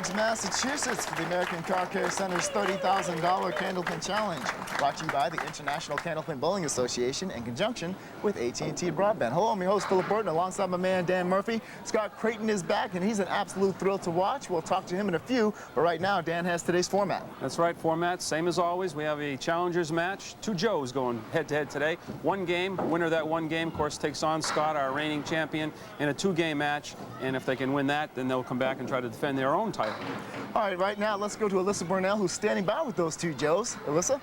Cambridge, Massachusetts for the American Car Care Center's $30,000 Candlepin Challenge. Brought to you by the International Candlepin Bowling Association in conjunction with AT&T Broadband. Hello, I'm your host, Philip Burton, alongside my man, Dan Murphy. Scott Creighton is back, and he's an absolute thrill to watch. We'll talk to him in a few, but right now, Dan has today's format. That's right, format, same as always. We have a challengers match. Two Joes going head-to-head today. One game, winner of that one game, of course, takes on Scott, our reigning champion, in a two-game match. And if they can win that, then they'll come back and try to defend their own title. All right, right now, let's go to Alyssa Burnell, who's standing by with those two Joes. Alyssa?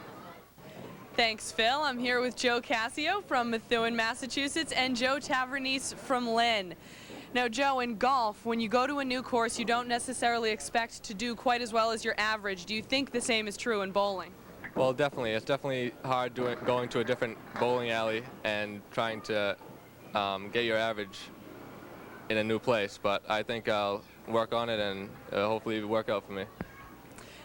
Thanks, Phil. I'm here with Joe Cassio from Methuen, Massachusetts, and Joe Tavernese from Lynn. Now, Joe, in golf, when you go to a new course, you don't necessarily expect to do quite as well as your average. Do you think the same is true in bowling? Well, definitely. It's definitely hard going to a different bowling alley and trying to get your average in a new place, but I think I'll work on it and hopefully it'll work out for me.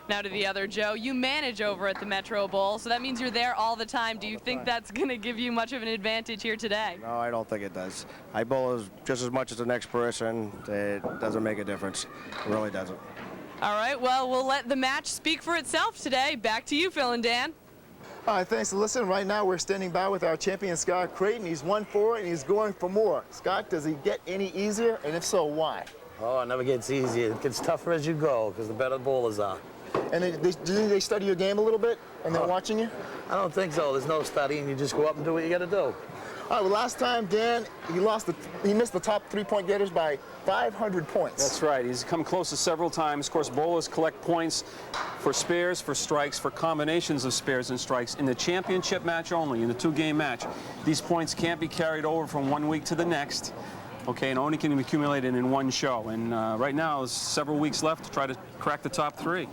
Now to the other Joe, you manage over at the Metro Bowl, so that means you're there all the time. Do you think that's going to give you much of an advantage here today? No, I don't think it does. I bowl just as much as the next person. It doesn't make a difference. It really doesn't. All right, well, we'll let the match speak for itself today. Back to you, Phil and Dan. All right, thanks. Listen, right now we're standing by with our champion, Scott Creighton. He's won 4 and he's going for more. Scott, does he get any easier? And if so, why? Oh, it never gets easier. It gets tougher as you go because the better the bowlers are. And do they study your game a little bit and they're watching you? I don't think so. There's no studying. You just go up and do what you got to do. All right, well, last time, Dan, he missed the top 3-point getters by 500 points. That's right. He's come close several times. Of course, bowlers collect points for spares, for strikes, for combinations of spares and strikes in the championship match only, in the two-game match. These points can't be carried over from one week to the next, okay, and only can be accumulated in one show. And right now, there's several weeks left to try to crack the top 3.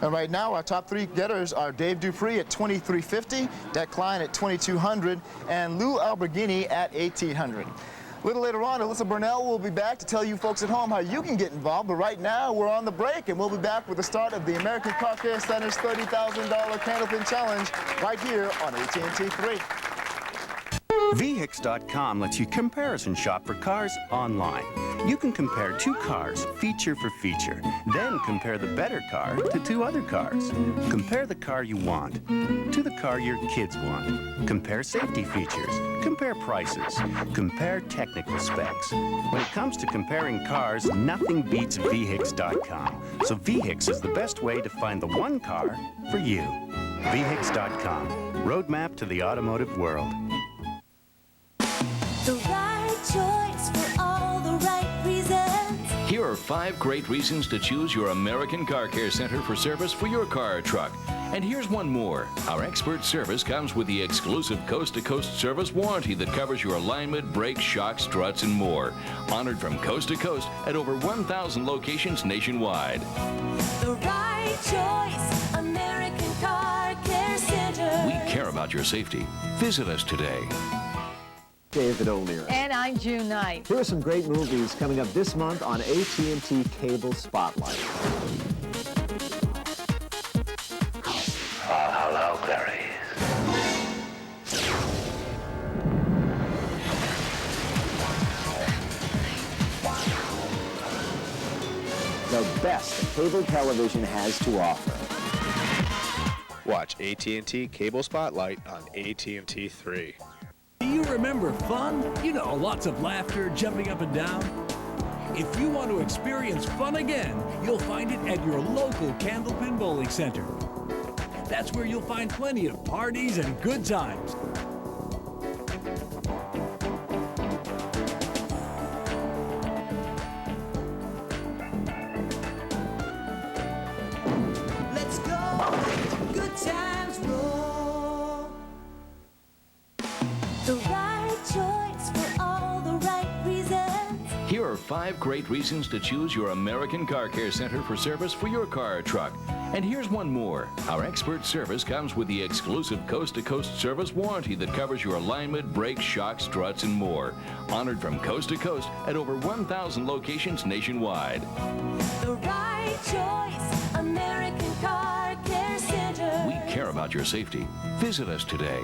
And right now, our top 3 getters are Dave Dupree at 2350, Deck Klein at 2200, and Lou Alberghini at 1800. A little later on, Alyssa Burnell will be back to tell you folks at home how you can get involved. But right now, we're on the break, and we'll be back with the start of the American Car Care Center's $30,000 Candlepin Challenge right here on AT&T 3. VHIX.com lets you comparison shop for cars online. You can compare 2 cars feature for feature, then compare the better car to 2 other cars. Compare the car you want to the car your kids want. Compare safety features, compare prices, compare technical specs. When it comes to comparing cars, nothing beats VHIX.com. So VHIX is the best way to find the one car for you. VHIX.com, roadmap to the automotive world. The right choice for all the right reasons. Here are 5 great reasons to choose your American Car Care Center for service for your car or truck. And here's one more. Our expert service comes with the exclusive coast-to-coast service warranty that covers your alignment, brakes, shocks, struts, and more. Honored from coast to coast at over 1,000 locations nationwide. The right choice, American Car Care Center. We care about your safety. Visit us today. David O'Leary. And I'm June Knight. Here are some great movies coming up this month on AT&T Cable Spotlight. Hello, Clarice. The best that cable television has to offer. Watch AT&T Cable Spotlight on AT&T 3. Do you remember fun? You know, lots of laughter, jumping up and down. If you want to experience fun again, you'll find it at your local Candlepin Bowling Center. That's where you'll find plenty of parties and good times. Let's go. Good times roll. The right choice for all the right reasons. Here are 5 great reasons to choose your American Car Care Center for service for your car or truck. And here's one more. Our expert service comes with the exclusive coast-to-coast service warranty that covers your alignment, brakes, shocks, struts, and more. Honored from coast to coast at over 1,000 locations nationwide. The right choice, American Car Care Center. We care about your safety. Visit us today.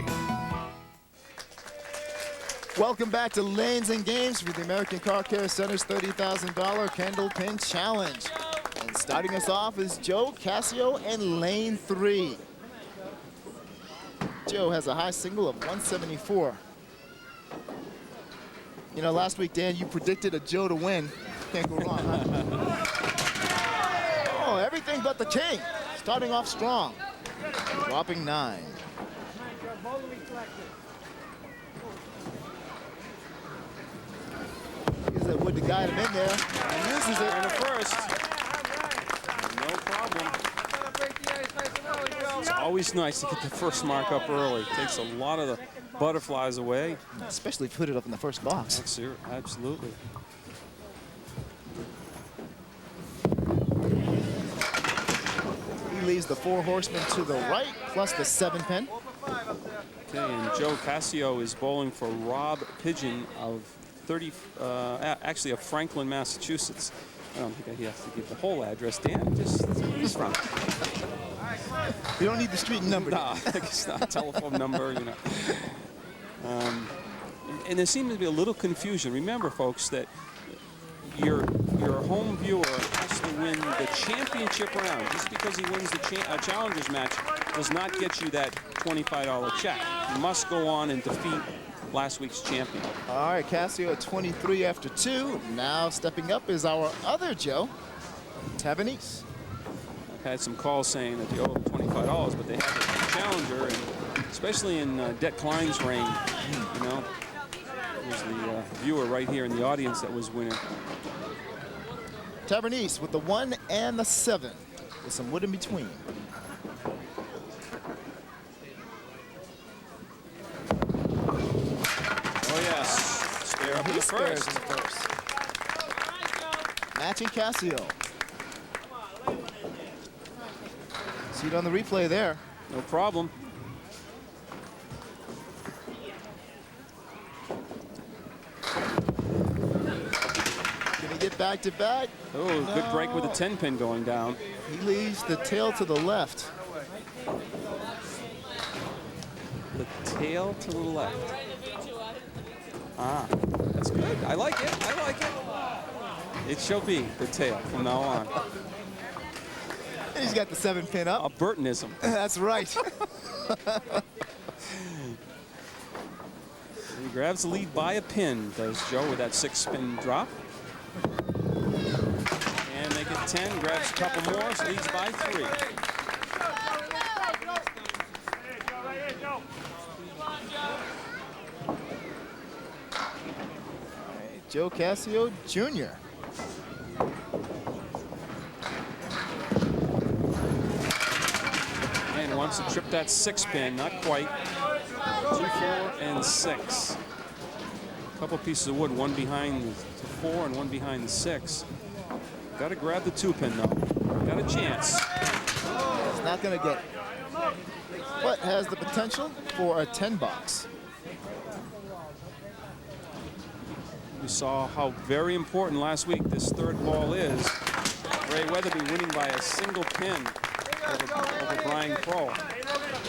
Welcome back to Lanes and Games for the American Car Care Center's $30,000 Candlepin Challenge. And starting us off is Joe Cassio in lane 3. Joe has a high single of 174. You know, last week, Dan, you predicted a Joe to win. Can't go wrong, huh? Oh, everything but the king. Starting off strong. Dropping 9. Here's that wood to guide him in there. And uses it. In the first. No problem. It's always nice to get the first mark up early. Takes a lot of the butterflies away. Especially if you put it up in the first box. That's it. Absolutely. He leaves the 4 horsemen to the right, plus the 7 pin. Okay, and Joe Cassio is bowling for Rob Pigeon of actually of Franklin, Massachusetts. I don't think he has to give the whole address, Dan. Just where he's from. You don't need the street number. Nah, it's not a telephone number, you know. And there seems to be a little confusion. Remember, folks, that your home viewer has to win the championship round. Just because he wins the challengers match does not get you that $25 check. You must go on and defeat last week's champion. All right, Cassio at 23 after 2. Now stepping up is our other Joe, Tavernese. I've had some calls saying that they owe him $25, but they have a challenger, and especially in Det Klein's reign, you know, there's the viewer right here in the audience that was winning. Tavernese with the 1 and the 7, with some wood in between. Oh yes, spare up in the Spares first. in the first. Matching Cassio. See it on the replay there. No problem. Can he get back to back? Oh, good break with the 10 pin going down. He leaves the tail to the left. The tail to the left. Ah, that's good. I like it. I like it. It shall be the tail from now on. And he's got the 7 pin up. A Burtonism. That's right. He grabs the lead by a pin, does Joe, with that 6-spin drop. And make it 10, grabs a couple more, so leads by 3. Joe Cassio Jr. And wants to trip that 6-pin, not quite. 2, 4, and 6. A couple pieces of wood, one behind the 4 and one behind the 6. Got to grab the 2-pin though. Got a chance. It's not going to get it, but has the potential for a 10 box. We saw how very important last week this 3rd ball is. Ray Weatherby winning by a single pin over Brian Crow. All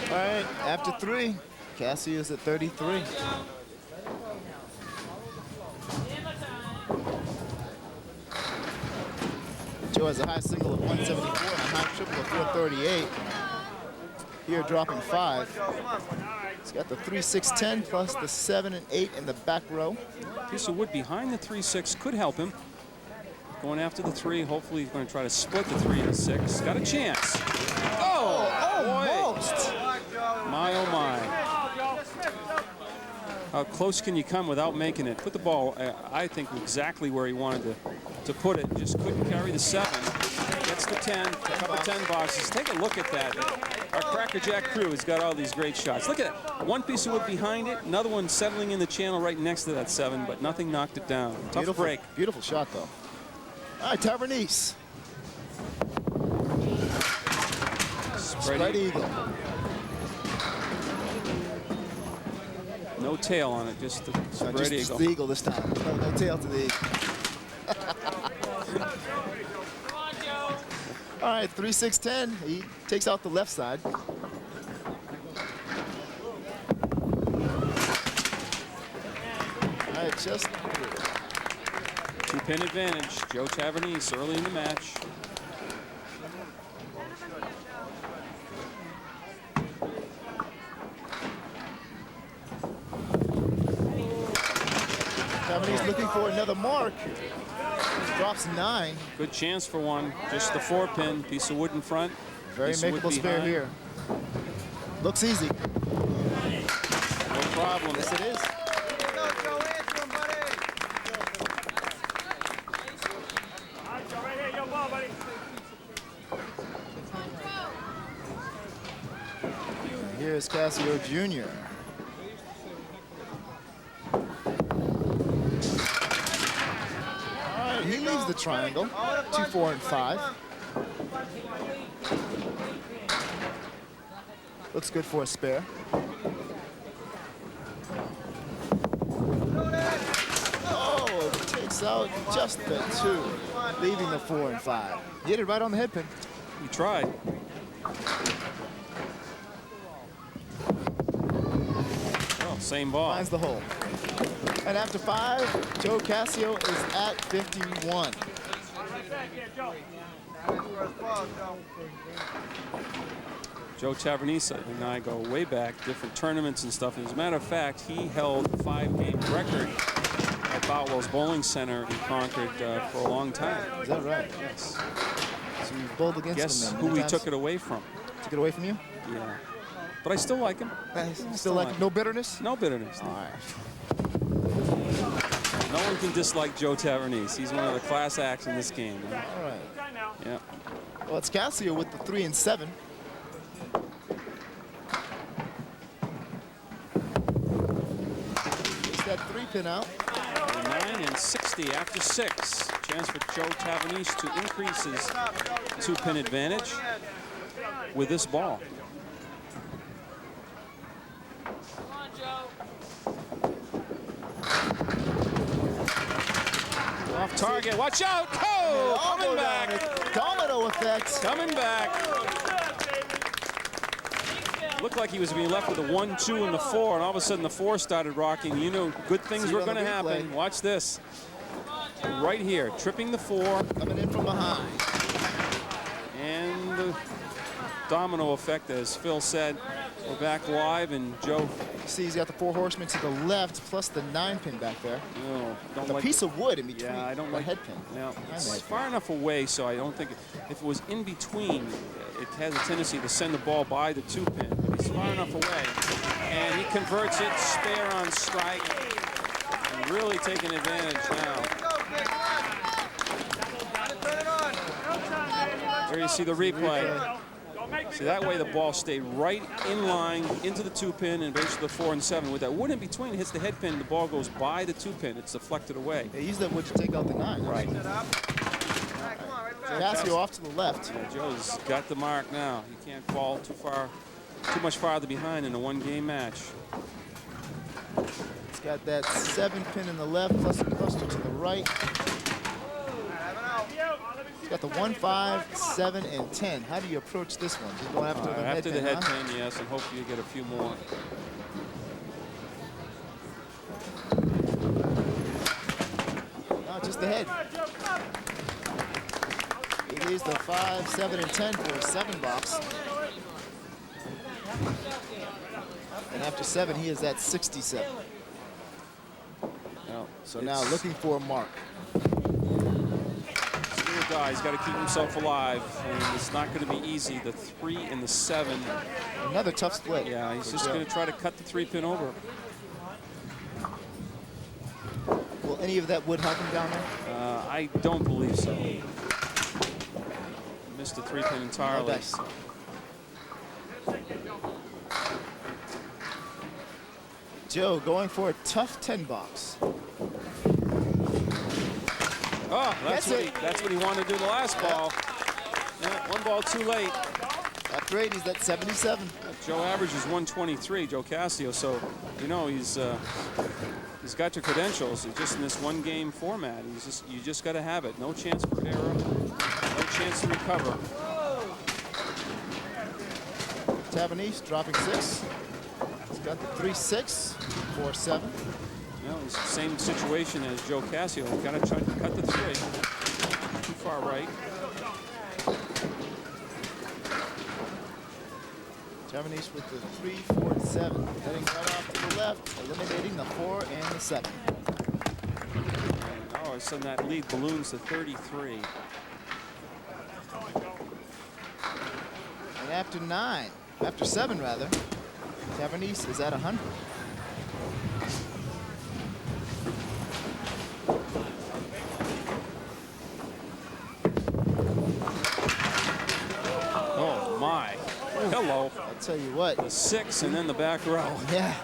right, after 3, Cassio's at 33. Joe has a high single of 174 and a high triple of 438. Here dropping 5. He's got the 3, 6, 10 plus the 7 and 8 in the back row. Piece of wood behind the 3, 6 could help him. Going after the 3, hopefully he's going to try to split the 3 and the 6. Got a chance. Oh, almost. My, oh my. How close can you come without making it? Put the ball, I think, exactly where he wanted to put it. Just couldn't carry the 7. Gets the 10, a couple 10 boxes. Take a look at that. Our Cracker Jack crew has got all these great shots. Look at that. One piece of wood behind it, another one settling in the channel right next to that 7, but nothing knocked it down. Tough Beautiful break. Beautiful shot, though. All right, Tavernese. Spread eagle. No tail on it, just the spread Just eagle. the eagle this time. No tail to the eagle. All right, 3, 6, 10. He takes out the left side. All right, just 2-pin advantage. Joe Tavernese early in the match. Tavernese looking for another mark. Drops 9. Good chance for one. Just the 4-pin, piece of wood in front. Very makeable spare behind. here. Looks easy. No problem. Yes, it is. Here's Casio Jr. All right, he leaves the triangle. 2, 4, and 5. Looks good for a spare. Oh, takes out just the 2, leaving the 4 and 5. Hit it right on the head pin. He tried. Oh, same ball. Finds the hole. And after 5, Joe Casio is at 51. Joe Tavernese and I go way back, different tournaments and stuff. As a matter of fact, he held the 5-game record at Boutwell's Bowling Center in Concord for a long time. Is that right? Yes. So you bowled against Guess him then who many he times? took it away from? Took it away from you? Yeah. But I still like him. Still like no bitterness? No bitterness. All right. No one can dislike Joe Tavernese. He's one of the class acts in this game. Man. All right. Yeah. Well, it's Casio with the 3 and 7. Gets that 3-pin out. 9 and 60 after 6. Chance for Joe Tavernese to increase his 2-pin advantage with this ball. Off target. Watch out. Oh, coming back. Domino effect. Coming back. Looked like he was being left with a 1, 2, and the 4, and all of a sudden the 4 started rocking. You know, good things were going to happen. Watch this. Right here, tripping the 4. Coming in from behind. And the domino effect, as Phil said. We're back live, and Joe. See, he's got the 4 horsemen to the left, plus the 9-pin back there. No, don't the like piece of wood in between. Yeah, I don't the like head pin. No, it's far enough away, so I don't think if it was in between, it has a tendency to send the ball by the 2-pin. But he's far enough away, and he converts it. Spare on strike, and really taking advantage now. There you see the replay. See, that way the ball stayed right in line into the 2-pin and basically the 4 and 7. With that wood in between, it hits the head pin, the ball goes by the 2-pin. It's deflected away. They use that wood to take out the 9. Right. Casio off to the left. Yeah, Joe's got the mark now. He can't fall too much farther behind in a 1-game match. He's got that 7-pin in the left, plus a cluster to the right. He's got the 1, 5, 7, and 10. How do you approach this one? Just go after the head pin, the head pin, yes, and hope you get a few more. No, just the head. He leaves the 5, 7, and 10 for a 7 box. And after 7, he is at 67. Well, so now looking for a mark. He's got to keep himself alive, and it's not going to be easy. The 3 and the 7. Another tough split. Yeah, he's just going to try to cut the 3-pin over. Will any of that wood help him down there? I don't believe so. Missed the 3-pin entirely. Joe going for a tough 10 box. Oh, that's what he wanted to do the last ball. Yeah, 1 ball too late. After 8, he's at 77. Joe averages 123, Joe Casio, so you know he's got your credentials. It's just in this 1-game format. You just got to have it. No chance for error. No chance to recover. Tavernese dropping 6. He's got the 3, 6, 4, 7. You know, it's the same situation as Joe Casio. He's got to try to cut the 3. Too far right. Tavernese with the 3, 4, and 7. Heading right off to the left, eliminating the 4 and the 7. of a sudden that lead balloons to 33. And after 7 rather, Tavernese is at 100. Oh my! Hello. I'll tell you what. The 6 and then the back row. Yeah.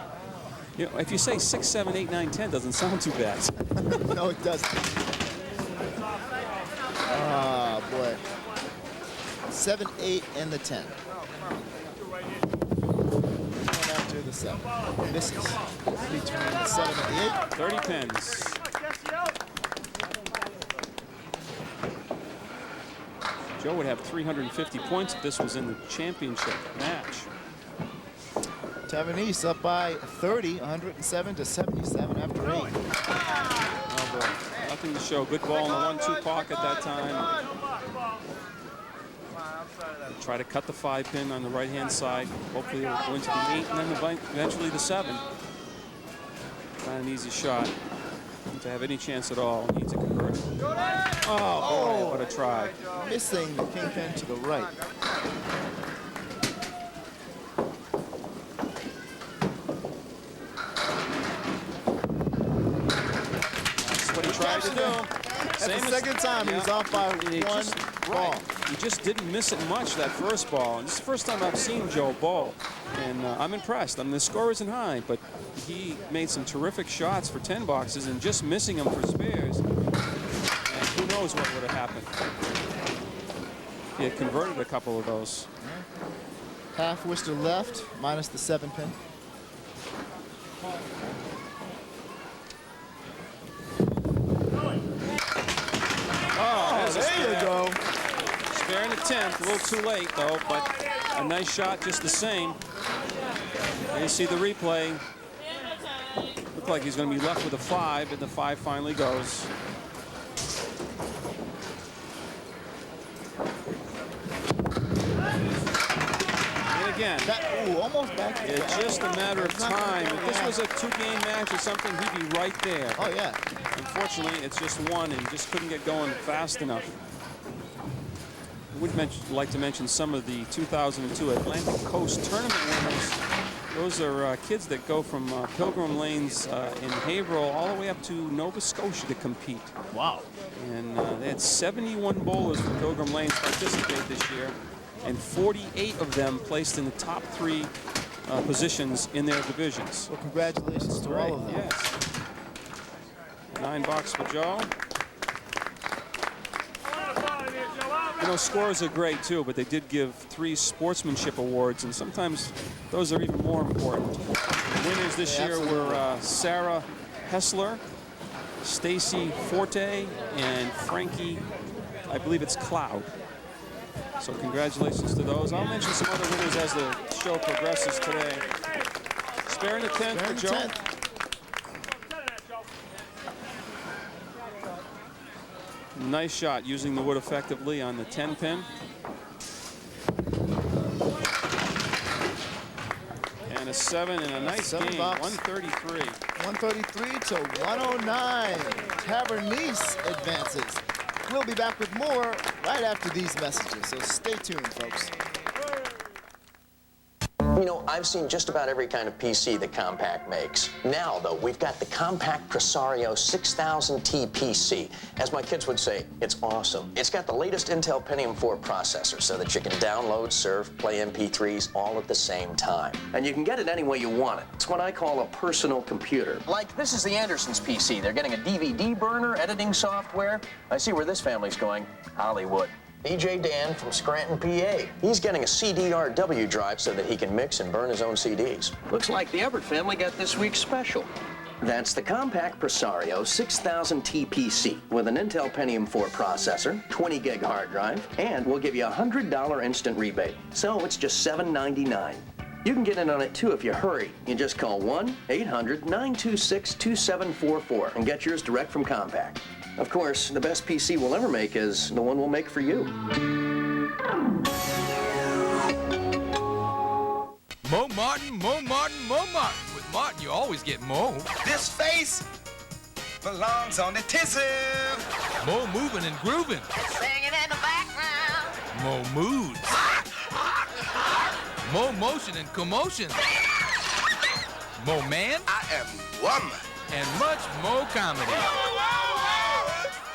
You know, if you say 6, 7, 8, 9, 10, doesn't sound too bad. No, it doesn't. Oh boy. 7, 8, and the 10. And after the 7. Misses between the 7 and the 8. 30 pins. Joe would have 350 points if this was in the championship match. Tavernese up by 30, 107 to 77 after 8. Oh boy, nothing to show. Good ball in the 1-2 pocket that time. Try to cut the 5 pin on the right-hand side. Hopefully it'll go into the 8 and then eventually the 7. Not an easy shot. To have any chance at all, need to convert. Oh boy, what a try. Missing the kingpin to the right. That's what he tried to do. That's the second time he was off by one ball. He just didn't miss it much that first ball. And this is the first time I've seen Joe bowl. And I'm impressed. I mean, the score isn't high, but he made some terrific shots for 10 boxes and just missing them for spares. And who knows what would have happened. He had converted a couple of those. Half Worcester left, minus the 7 pin. Oh, there you go. Spare in the 10th, a little too late though, but a nice shot just the same. And you see the replay. Looked like he's going to be left with a 5, and the 5 finally goes. And again, almost back. It's just a matter of time. If this was a 2-game match or something, he'd be right there. Oh yeah. Unfortunately, it's just one and just couldn't get going fast enough. I would like to mention some of the 2002 Atlantic Coast tournament winners. Those are kids that go from Pilgrim Lanes in Haverhill all the way up to Nova Scotia to compete. Wow. And they had 71 bowlers from Pilgrim Lanes participate this year, and 48 of them placed in the top 3 positions in their divisions. Well, congratulations to all of them. Yes. $9 for Joe. You know, scores are great too, but they did give 3 sportsmanship awards, and sometimes those are even more important. The winners this year were Sarah Hessler, Stacy Forte, and Frankie, I believe it's Cloud. So congratulations to those. I'll mention some other winners as the show progresses today. Spare in the 10th for Joe. Nice shot using the wood effectively on the 10 pin. And a 7 and a nice game. 133. 133 to 109. Tavernese advances. We'll be back with more right after these messages, so stay tuned, folks. You know, I've seen just about every kind of PC that Compaq makes. Now, though, we've got the Compaq Presario 6000T PC. As my kids would say, it's awesome. It's got the latest Intel Pentium 4 processor so that you can download, surf, play MP3s all at the same time. And you can get it any way you want it. It's what I call a personal computer. Like, this is the Andersons PC. They're getting a DVD burner, editing software. I see where this family's going. Hollywood. DJ Dan from Scranton, PA. He's getting a CDRW drive so that he can mix and burn his own CDs. Looks like the Everett family got this week's special. That's the Compaq Presario 6000T PC with an Intel Pentium 4 processor, 20 gig hard drive, and we'll give you a $100 instant rebate. So it's just $7.99. You can get in on it too if you hurry. You just call 1-800-926-2744 and get yours direct from Compaq. Of course, the best PC we'll ever make is the one we'll make for you. Mo Martin, Mo Martin, Mo Martin. With Martin, you always get Mo. This face? belongs on the tissue. More moving and grooving. Singing in the background. More moods. More motion and commotion. More man. I am woman. And much more comedy.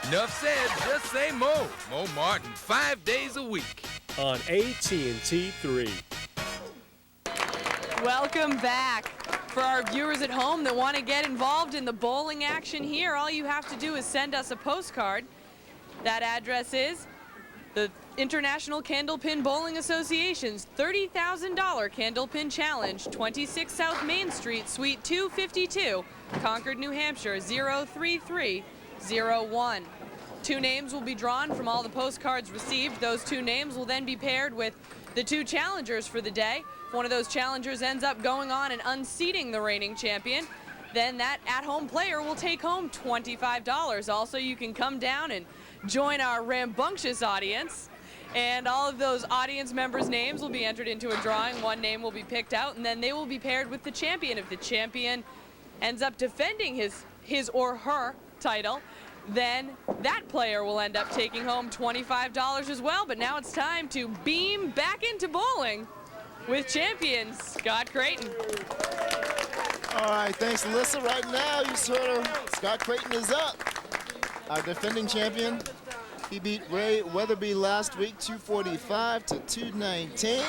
Enough said, just say more. More Martin, 5 days a week. On AT&T 3. Welcome back. For our viewers at home that want to get involved in the bowling action here, all you have to do is send us a postcard. That address is the International Candlepin Bowling Association's $30,000 Candlepin Challenge, 26 South Main Street, Suite 252, Concord, New Hampshire, 03301. 2 names will be drawn from all the postcards received. Those 2 names will then be paired with the 2 challengers for the day. If one of those challengers ends up going on and unseating the reigning champion, then that at-home player will take home $25. Also, you can come down and join our rambunctious audience, and all of those audience members' names will be entered into a drawing. 1 name will be picked out, and then they will be paired with the champion. If the champion ends up defending his or her title, then that player will end up taking home $25 as well. But now it's time to beam back into bowling with champion Scott Creighton. All right, thanks, Alyssa. Right now, you sort of, Scott Creighton is up. Our defending champion. He beat Ray Weatherby last week, 245 to 219.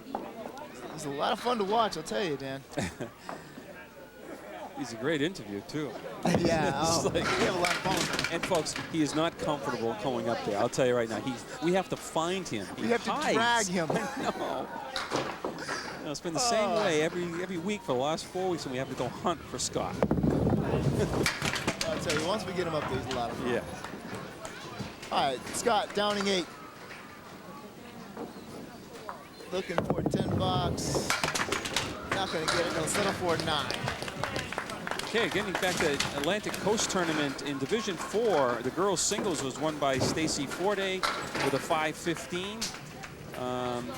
It was a lot of fun to watch, I'll tell you, Dan. He's a great interview, too. Yeah, It's we have a lot of fun with him. And folks, he is not comfortable going up there. I'll tell you right now. We have to find him. We have to drag him. No. It's been the same way every week for the last 4 weeks, and we have to go hunt for Scott. I'll tell you, once we get him up there, he's a lot of fun. Yeah. All right, Scott, Downing 8. Looking for 10 bucks. Not going to get it. He'll settle for 9. Okay, getting back to Atlantic Coast Tournament in Division 4, the girls' singles was won by Stacy Forday with a 5.15.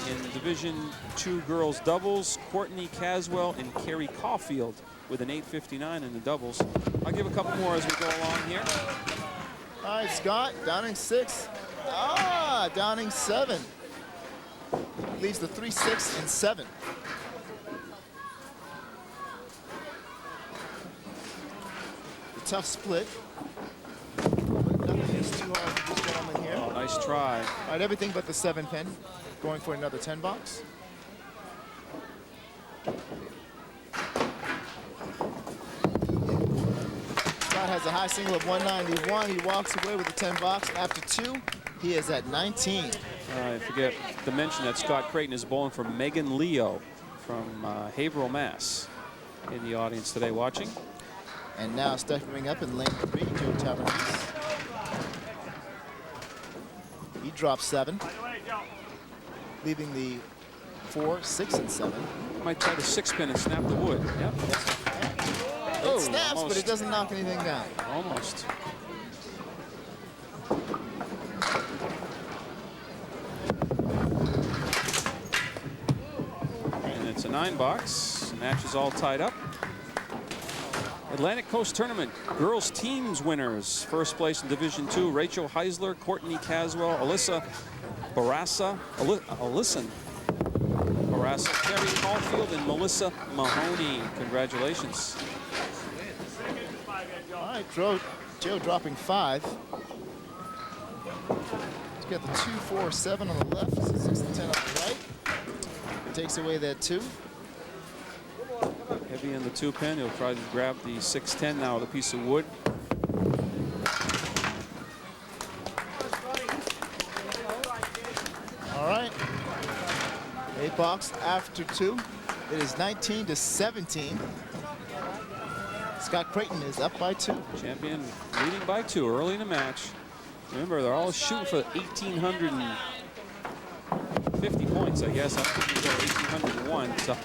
In Division 2 girls' doubles, Courtney Caswell and Carrie Caulfield with an 8.59 in the doubles. I'll give a couple more as we go along here. All right, Scott, Downing 6. Downing 7. Leaves the 3, 6, and 7. Tough split. But nothing is too hard for this gentleman here. Oh, nice try. All right, everything but the 7 pin. Going for another 10 bucks. Scott has a high single of 191. He walks away with the 10 bucks. After 2, he is at 19. I forget to mention that Scott Creighton is bowling for Megan Leo from Haverhill, Mass. In the audience today watching. And now stepping up in lane 3, Joe Tavernese. He drops 7, leaving the 4, 6, and 7. Might try to 6-pin and snap the wood. Yep. It snaps, but it doesn't knock anything down. Almost. And it's a 9 box. Match is all tied up. Atlantic Coast Tournament girls teams winners. First place in Division 2, Rachel Heisler, Courtney Caswell, Alyssa Barassa, Carrie Caulfield, and Melissa Mahoney. Congratulations. All right, Joe dropping 5. He's got the 2, 4, 7 on the left, 6 and 10 on the right. Takes away that 2. Heavy in the 2-pin. He'll try to grab the 6-10 now with a piece of wood. All right. 8 box after 2. It is 19 to 17. Scott Creighton is up by 2. Champion leading by 2 early in the match. Remember, they're all shooting for 1,850 points, I guess. I'm thinking they're 1,801. So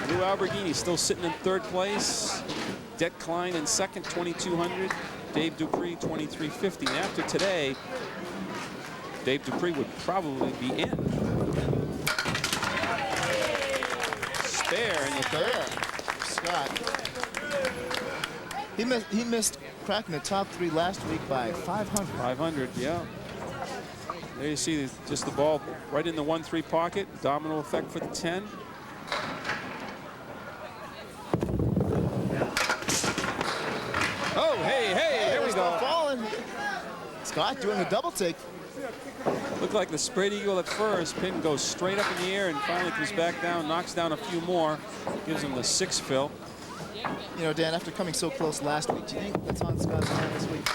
Lou Alberghini still sitting in 3rd place. Det Klein in 2nd, 2,200. Dave Dupree, 2,350. And after today, Dave Dupree would probably be in. Spare in the 3rd. Scott. He missed cracking the top 3 last week by 500. 500, yeah. There you see just the ball right in the 1-3 pocket. Domino effect for the 10. Oh, hey, here we go. Falling. Scott doing a double take. Looked like the spread eagle at first. Pin goes straight up in the air and finally comes back down, knocks down a few more, gives him the 6 fill. You know, Dan, after coming so close last week, do you think that's on Scott's mind this week?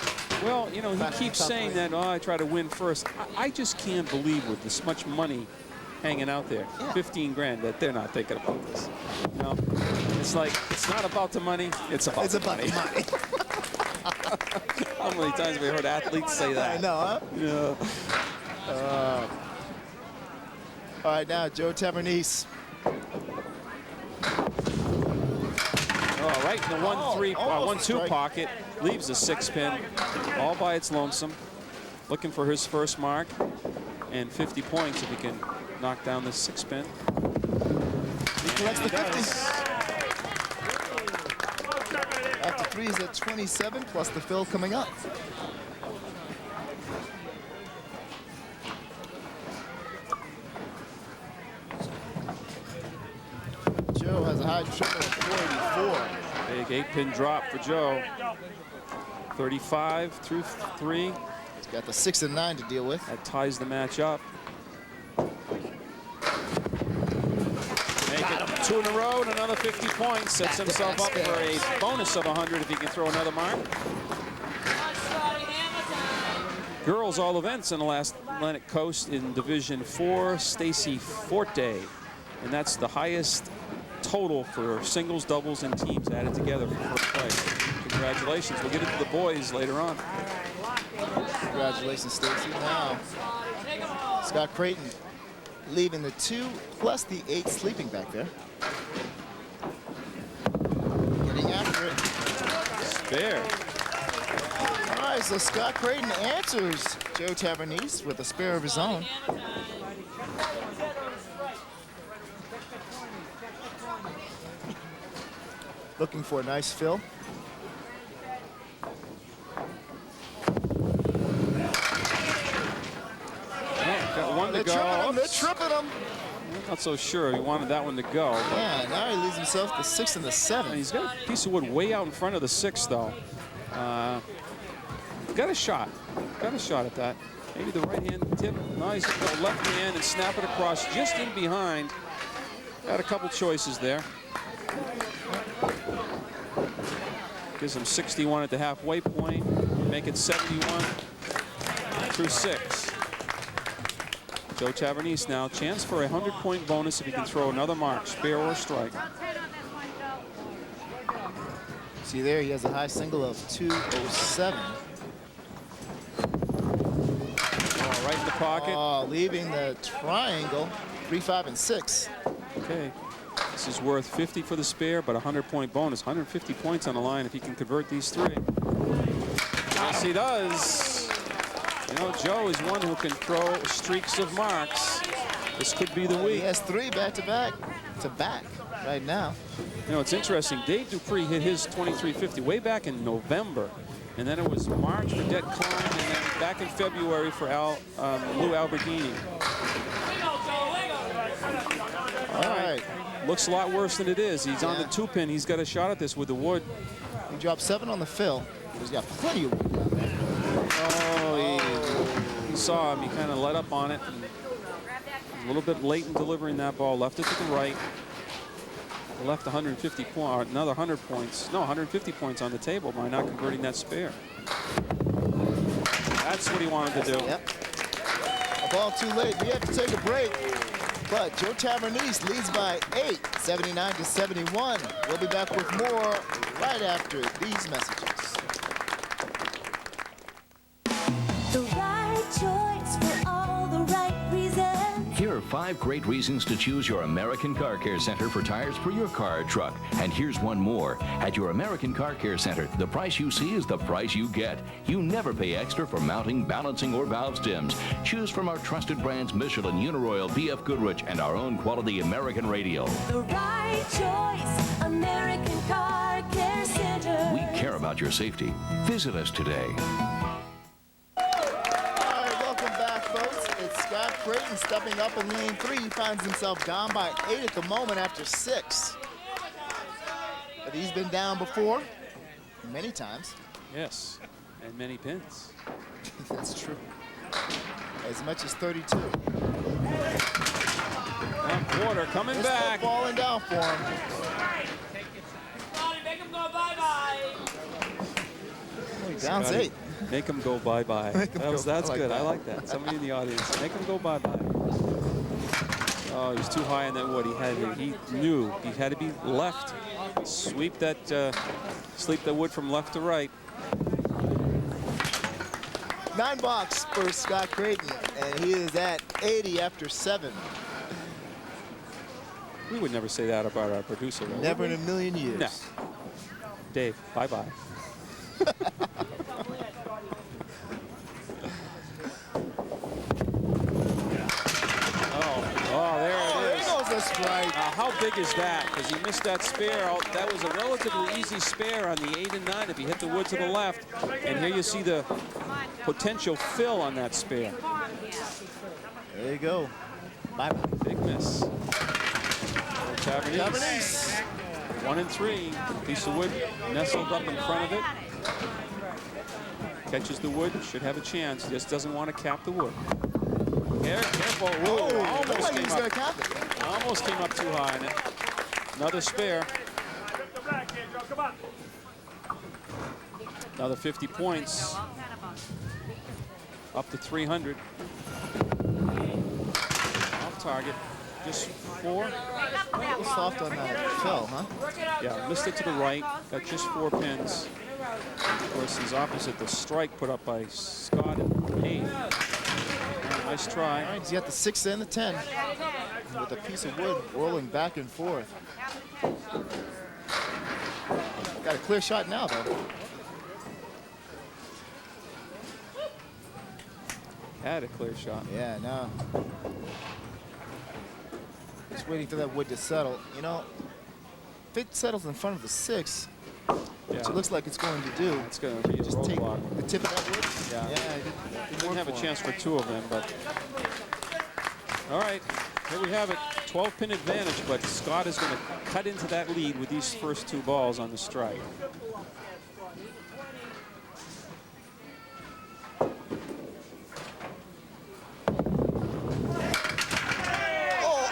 Well, you know, he keeps saying that, I try to win first. I just can't believe with this much money hanging out there, 15 grand, that they're not thinking about this. You know, it's like, it's not about the money, it's about the money. How many times have we heard athletes say that? I know, huh? Yeah. All right, now Joe Tavernese. Right in the 1-2 pocket, leaves the 6-pin all by its lonesome, looking for his first mark and 50 points if he can knock down this 6-pin. He collects the 50. After 3 is at 27 plus the fill coming up. Joe has a high triple of 484. Big 8-pin drop for Joe. 35 through 3. He's got the 6 and 9 to deal with. That ties the match up. Make it 2 in a row and another 50 points. Sets himself up for a bonus of 100 if he can throw another mark. Girls all events in the last Atlantic Coast in Division 4. Stacy Forte. And that's the highest total for singles, doubles, and teams added together for first place. Congratulations. We'll get into the boys later on. Congratulations, Stacy. Now, Scott Creighton leaving the 2 plus the 8 sleeping back there. Getting after it. Spare. All right, so Scott Creighton answers Joe Tavernese with a spare of his own. Looking for a nice fill. Got one to go. They're tripping him. I'm not so sure he wanted that one to go. Yeah, now he leaves himself the 6 and the 7. He's got a piece of wood way out in front of the 6, though. Got a shot. Got a shot at that. Maybe the right hand tip. No, he's going to go left hand and snap it across just in behind. Got a couple choices there. Gives him 61 at the halfway point. Make it 71 through 6. Joe Tavernese now. Chance for a 100-point bonus if he can throw another mark, spare or strike. See there, he has a high single of 207. Right in the pocket. Leaving the triangle, 3, 5, and 6. Okay. This is worth 50 for the spare, but a 100-point bonus. 150 points on the line if he can convert these 3. Yes, he does. You know, Joe is one who can throw streaks of marks. This could be the week. He has 3 back-to-back right now. You know, it's interesting. Dave Dupree hit his 2350 way back in November. And then it was March for Det Klein, and then back in February for Lou Alberghini. All right. Looks a lot worse than it is. He's on the 2-pin. He's got a shot at this with the wood. He dropped 7 on the fill. He's got plenty of wood down there. He saw him. He kind of let up on it. And a little bit late in delivering that ball. Left it to the right. Left 150 points, another 100 points. No, 150 points on the table by not converting that spare. That's what he wanted to do. Yep. A ball too late. We have to take a break. But Joe Tavernese leads by 8, 79 to 71. We'll be back with more right after these messages. The right choice for all the right reasons. Here are 5 great reasons to choose your American Car Care Center for tires for your car or truck. And here's one more. At your American Car Care Center, the price you see is the price you get. You never pay extra for mounting, balancing, or valve stems. Choose from our trusted brands Michelin, Uniroyal, BF Goodrich, and our own quality American Radio. The right choice, American Car Care Center. We care care about your safety. Visit us today. All right, welcome back, folks. It's Scott Creighton stepping up in lane 3. He finds himself down by 8 at the moment after 6. But he's been down before, many times. Yes, and many pins. That's true. As much as 32. And Porter coming This back. falling down for him. Make him go bye-bye. He downs 8. Make him go bye-bye. That's like good. that. I like that. Somebody in the audience, make him go bye-bye. Oh, he's too high on that wood. He knew he had to be left. Sweep that, sleep the wood from left to right. 9 box for Scott Creighton, and he is at 80 after 7. We would never say that about our producer. Though, Never in a million years. No. Dave, bye-bye. Oh, there it is. There goes a strike. How big is that? Because he missed that spare. That was a relatively easy spare on the 8 and 9 if he hit the wood to the left. And here you see the potential fill on that spare. There you go. Bye-bye. Big miss. Tavernese. 1 and 3. Piece of wood nestled up in front of it. Catches the wood, should have a chance. Just doesn't want to cap the wood. Careful. Whoa, almost came up too high on it. Another spare. Another 50 points. Up to 300. Off target. Just 4. A little soft on that fill, huh? Yeah, missed it to the right. Got just 4 pins. Of course, he's opposite the strike put up by Scott at 8. Nice try. All right, he's got the 6 and the 10 with a piece of wood whirling back and forth. Got a clear shot now, though. Had a clear shot. Yeah, no. Just waiting for that wood to settle. You know, if it settles in front of the 6, which it looks like it's going to do, it's going to be a just take roadblock. the tip of that wood. Yeah. It Didn't have a chance for 2 of them, but all right, here we have it. 12-pin advantage, but Scott is going to cut into that lead with these first 2 balls on the strike.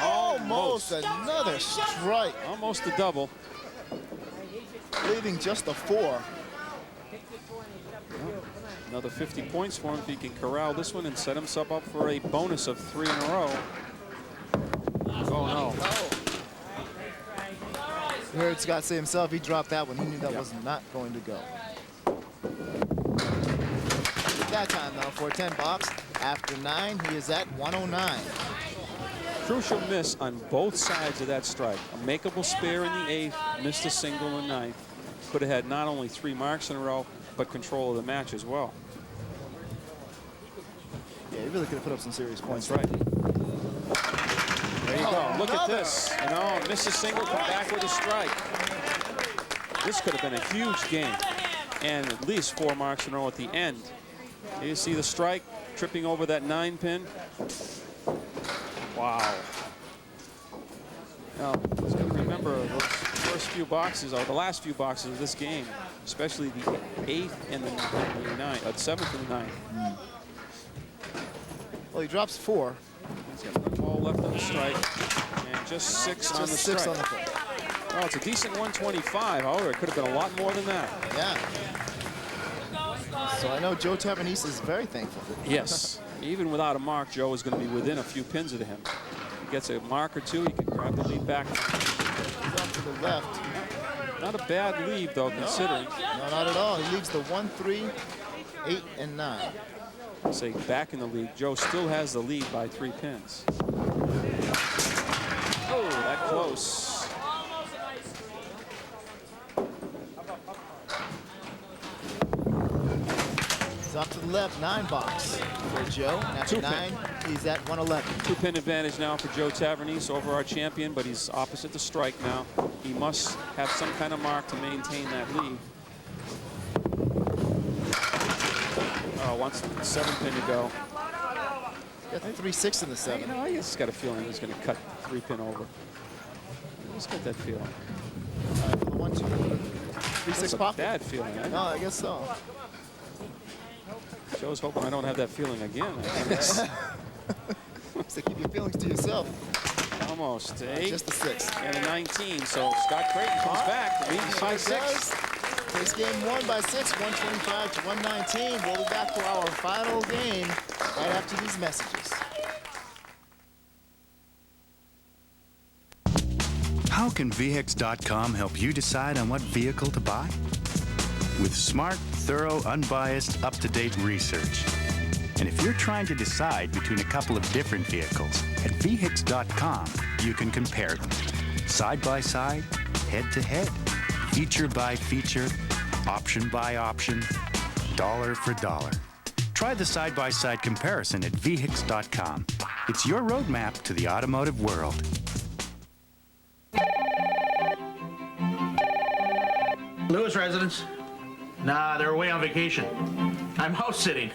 Almost another strike. Almost a double. Leaving just a 4. Another 50 points for him if he can corral this one and set himself up for a bonus of 3 in a row. Oh, no. You heard Scott say himself, he dropped that one. He knew that was not going to go. That time, though, for a 10 box. After 9, he is at 109. Crucial miss on both sides of that strike. A makeable spare in the 8th, missed a single in the 9th. Could have had not only 3 marks in a row, but control of the match as well. Yeah, he really could have put up some serious points. That's right. There you go. Look at this. You know, miss a single, come back with a strike. This could have been a huge game. And at least 4 marks in a row at the end. Here you see the strike, tripping over that 9-pin. Wow. Now, he's going to remember those first few boxes, or the last few boxes of this game, especially the 8th and the 9th, the 7th and the 9th. Well, he drops 4. He's got 1 ball left on the strike, and just 6 on the strike. 6 on the plate. Oh, it's a decent 125. However, it could have been a lot more than that. Yeah. So I know Joe Tavernese is very thankful. Yes. Even without a mark, Joe is going to be within a few pins of him. He gets a mark or 2, he can grab the lead back. Jump to the left. Not a bad lead, though, considering. No, not at all. He leads the 1, 3, 8, and 9. Say back in the lead. Joe still has the lead by 3 pins. Oh, that close. He's off to the left, 9 box for Joe. After 9, he's at 111. 2-pin advantage now for Joe Tavernese over our champion, but he's opposite the strike now. He must have some kind of mark to maintain that lead. wants the 7 pin to go. Got the 3-6 in the 7. You know, I just got a feeling he's going to cut the 3 pin over. I just got that feeling. The 1, 2, 3-6 pop. Bad feeling. No, I guess so. Joe's hoping I don't have that feeling again. So keep your feelings to yourself. Almost. 8. Just the 6. And a 19. So Scott Creighton comes back, leading by 6. This game won by 6, 125 to 119. We'll be back for our final game right after these messages. How can VHIX.com help you decide on what vehicle to buy? With smart, thorough, unbiased, up-to-date research. And if you're trying to decide between a couple of different vehicles, at VHIX.com, you can compare them. Side by side, head to head, feature by feature, option by option, dollar for dollar. Try the side-by-side comparison at VHIX.com. It's your roadmap to the automotive world. Lewis residents? Nah, they're away on vacation. I'm house sitting.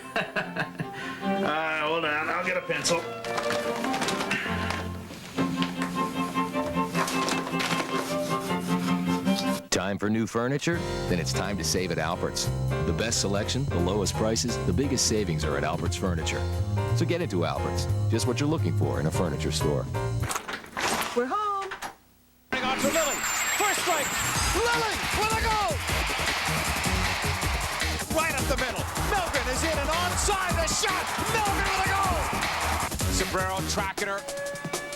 Hold on, I'll get a pencil. Time for new furniture? Then it's time to save at Albert's. The best selection, the lowest prices, the biggest savings are at Albert's Furniture. So get into Albert's. Just what you're looking for in a furniture store. We're home. Hang on to Lily. First strike. Lily with a goal. Right up the middle. Milgren is in and onside. The shot. Milgren with a goal. Sombrero tracking her.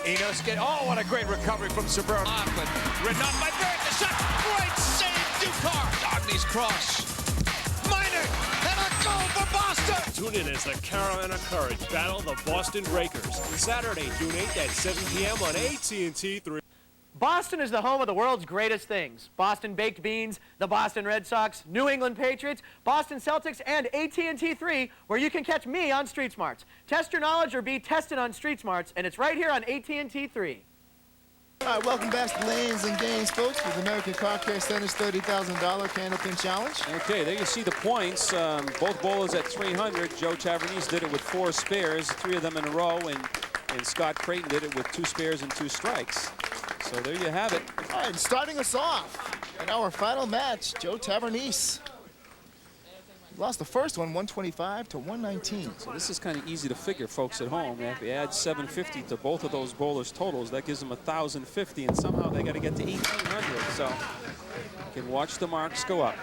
Enos get. Oh, what a great recovery from Sombrero. Ridden on by Barrett. The shot. Great save. Ducar. Dogny's cross. Minor. And a goal for Boston. Tune in as the Carolina Courage battle the Boston Breakers. Saturday, June 8th at 7 p.m. on AT&T 3. Boston is the home of the world's greatest things. Boston Baked Beans, the Boston Red Sox, New England Patriots, Boston Celtics, and AT&T 3, where you can catch me on Street Smarts. Test your knowledge or be tested on Street Smarts, and it's right here on AT&T 3. All right, welcome back to Lanes and Games, folks, with American Car Care Center's $30,000 Candlepin Challenge. Okay, there you see the points. Both bowlers at 300. Joe Tavernese did it with 4 spares, 3 of them in a row, and Scott Creighton did it with 2 spares and 2 strikes. So there you have it. All right, starting us off in our final match, Joe Tavernese lost the first one, 125 to 119. So this is kind of easy to figure, folks at home. If you add 750 to both of those bowlers' totals, that gives them 1,050, and somehow they got to get to 1,800. So you can watch the marks go up.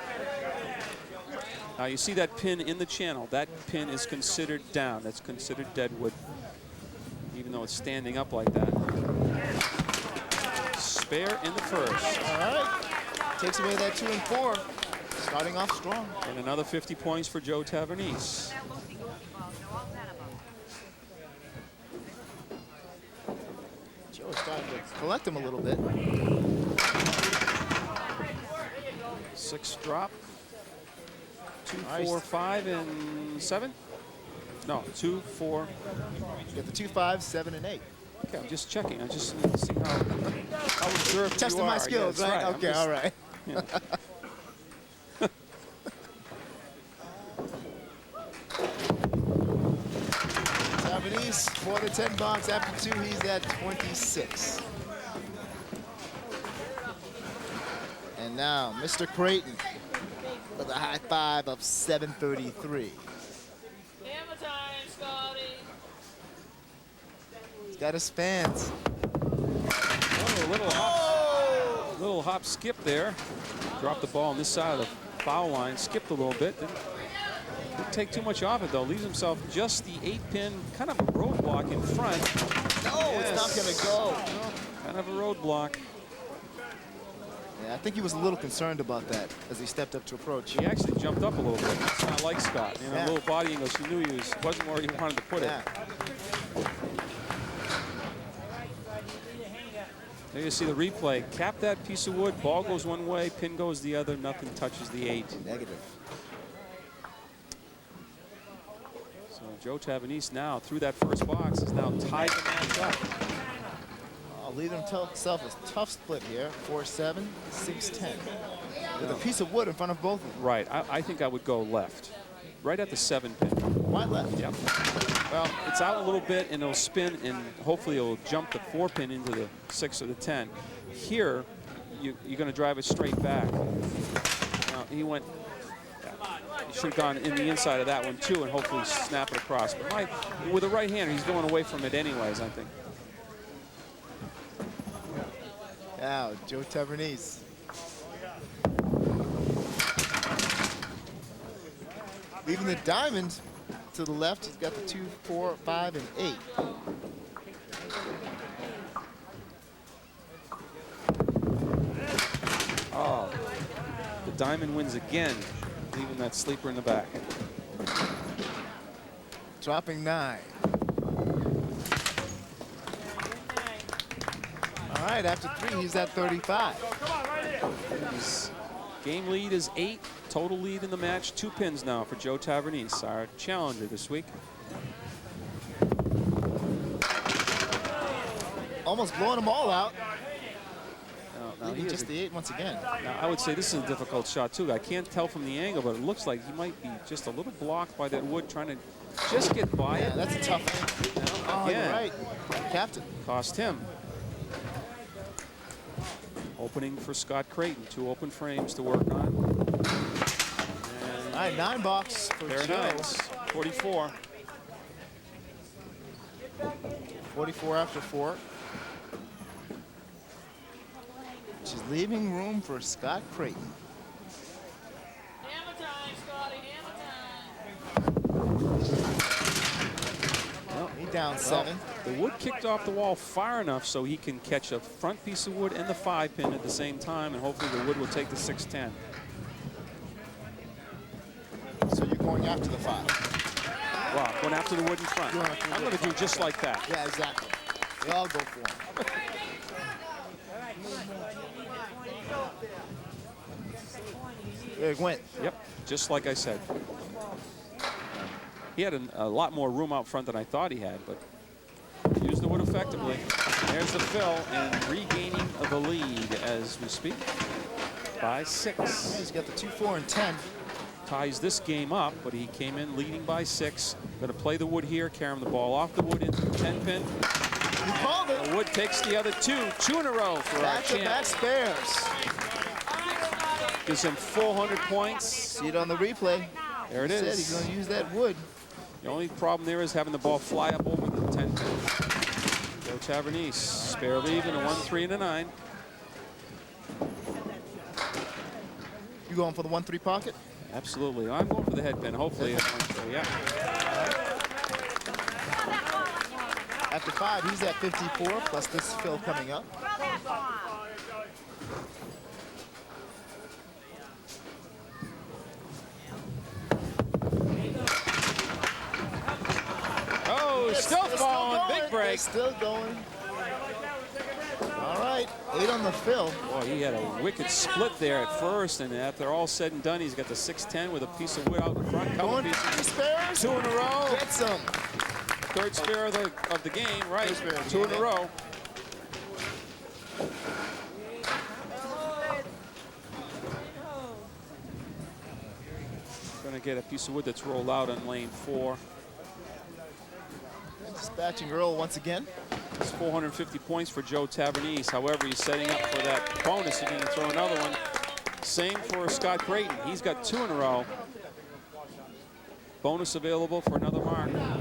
Now you see that pin in the channel. That pin is considered down. That's considered deadwood, even though it's standing up like that. Spare in the first. All right, takes away that 2 and 4. Starting off strong. And another 50 points for Joe Tavernese. Joe's starting to collect them a little bit. 6 drop. 2, 4, 5, and 7? No, 2, 4. You got the 2, 5, 7, and 8. Okay, I'm just checking. I'm just seeing how observed testing you are. my skills, yeah, right? Okay, all right. Yeah. Tavernese, 4 to 10 box. After 2, he's at 26. And now, Mr. Creighton with a high 5 of 733. Hammer time, Scotty. He's got his fans. Oh, a little hop skip there. Dropped the ball on this side of the foul line. Skipped a little bit. Didn't take too much off it, though. Leaves himself just the 8-pin, kind of a roadblock in front. No, Yes. it's not going to go. No, kind of a roadblock. Yeah, I think he was a little concerned about that as he stepped up to approach. He actually jumped up a little bit. It's not like Scott. You know, Yeah. a little body English. He knew he wasn't where he wanted to put it. There you see the replay. Cap that piece of wood. Ball goes one way, pin goes the other. Nothing touches the 8. Negative. So Joe Tavernese now through that first box is now tied the match up. I'll leave himself a tough split here. 4-7, 6-10. With a piece of wood in front of both of them. Right. I think I would go left. Right at the 7 pin. white left. Yep. Well, it's out a little bit, and it'll spin, and hopefully it'll jump the 4-pin into the 6 or the 10. Here, you're going to drive it straight back. He went. He should have gone in the inside of that one too, and hopefully snap it across. But with a right-hander, he's going away from it anyways, I think. Now, Joe Tavernese. Leaving the diamond to the left, he's got the 2, 4, 5, and 8. Oh, the diamond wins again, leaving that sleeper in the back. Dropping 9. All right, after 3, he's at 35. His game lead is 8. Total lead in the match, 2 pins now for Joe Tavernese, our challenger this week. Almost blowing them all out. Now Leaving just the 8 once again. Now, I would say this is a difficult shot, too. I can't tell from the angle, but it looks like he might be just a little blocked by that wood, trying to just get by it. That's a tough angle. Oh, you're right. Captain. Cost him. Opening for Scott Creighton. 2 open frames to work on. All right, 9 box for pair of Joe. 9s. 44. 44 after 4. Which is leaving room for Scott Creighton. Well, he down 7. The wood kicked off the wall far enough so he can catch a front piece of wood and the 5-pin at the same time, and hopefully the wood will take the 6-10. So you're going after the 5. Wow, going after the wood in front. I'm going to do just like that. Yeah, exactly. They all go for him. There it went. Yep, just like I said. He had a lot more room out front than I thought he had, but used the wood effectively. There's the fill and regaining the lead as we speak by 6. He's got the 2, 4, and 10. Ties this game up, but he came in leading by 6. Going to play the wood here, carry him the ball off the wood into the 10-pin. He called it. The wood takes the other 2 in a row for our champ. Back-to-back spares. Gives him 400 points. See it on the replay. There it he is. Said he's going to use that wood. The only problem there is having the ball fly up over the 10-pin. Joe Tavernese, spare leave in a 1, 3, and a 9. You going for the 1, 3 pocket? Absolutely. I'm going for the head pin. Hopefully it went through. Yeah. After 5, he's at 54, plus this fill coming up. Oh, still falling. Big break. Still going. All right, 8 on the fill. Boy, he had a wicked split there at first, and after all said and done, he's got the 6-10 with a piece of wood out in front. Couple pieces. Spares. 2 in a row. Get some. 3rd spare of the game, right? 2 in a row. Going to get a piece of wood that's rolled out on lane 4. Dispatching Earl once again. It's 450 points for Joe Tavernese. However, he's setting up for that bonus. He's going to throw another one. Same for Scott Creighton. He's got 2 in a row. Bonus available for another mark. Oh,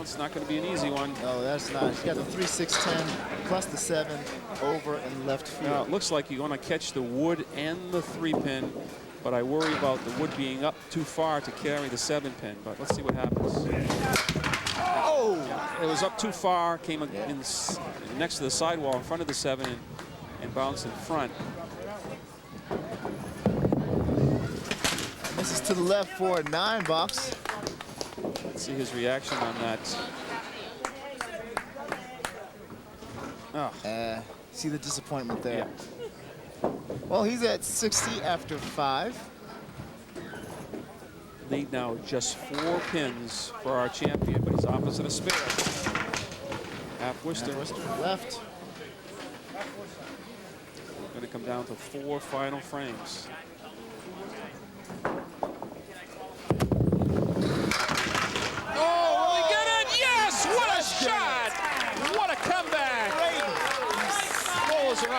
it's not going to be an easy one. No, that's not. He's got the 3, 6, 10, plus the 7 over and left field. Now, it looks like you're going to catch the wood and the 3-pin, but I worry about the wood being up too far to carry the 7-pin. But let's see what happens. Oh! It was up too far, came in next to the sidewall in front of the 7 and bounced in front. This is to the left for a 9 box. Let's see his reaction on that. Oh. See the disappointment there. Yeah. Well, he's at 60 after 5. Lead now just 4 pins for our champion, but he's opposite a spare. Half Worcester. Left. Going to come down to 4 final frames.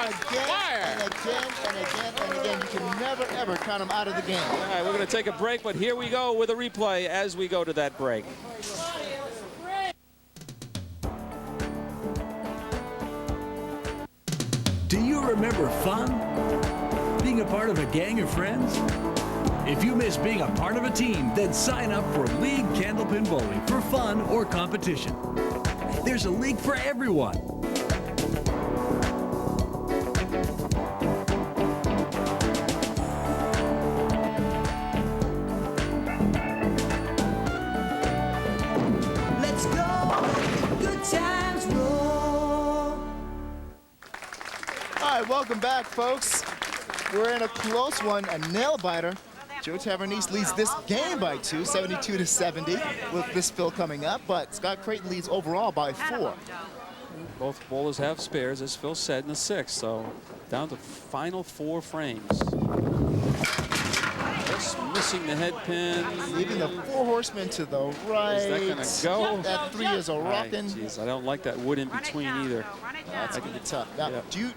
again and again and again and again. You can never, ever count them out of the game. All right, we're going to take a break, but here we go with a replay as we go to that break. Do you remember fun? Being a part of a gang of friends? If you miss being a part of a team, then sign up for League Candlepin Bowling for fun or competition. There's a league for everyone. Let's go. Good times roll. All right, welcome back, folks. We're in a close one, a nail-biter. Joe Tavernese leads this game by 2, 72-70, with this fill coming up, but Scott Creighton leads overall by 4. Both bowlers have spares, as Phil said, in the 6th, so down to final 4 frames. Just missing the head pin. Leaving the 4 horsemen to the right. Is that going to go? That 3 is a rockin'. Jeez, I don't like that wood in between either. That's going to be tough. Now, do you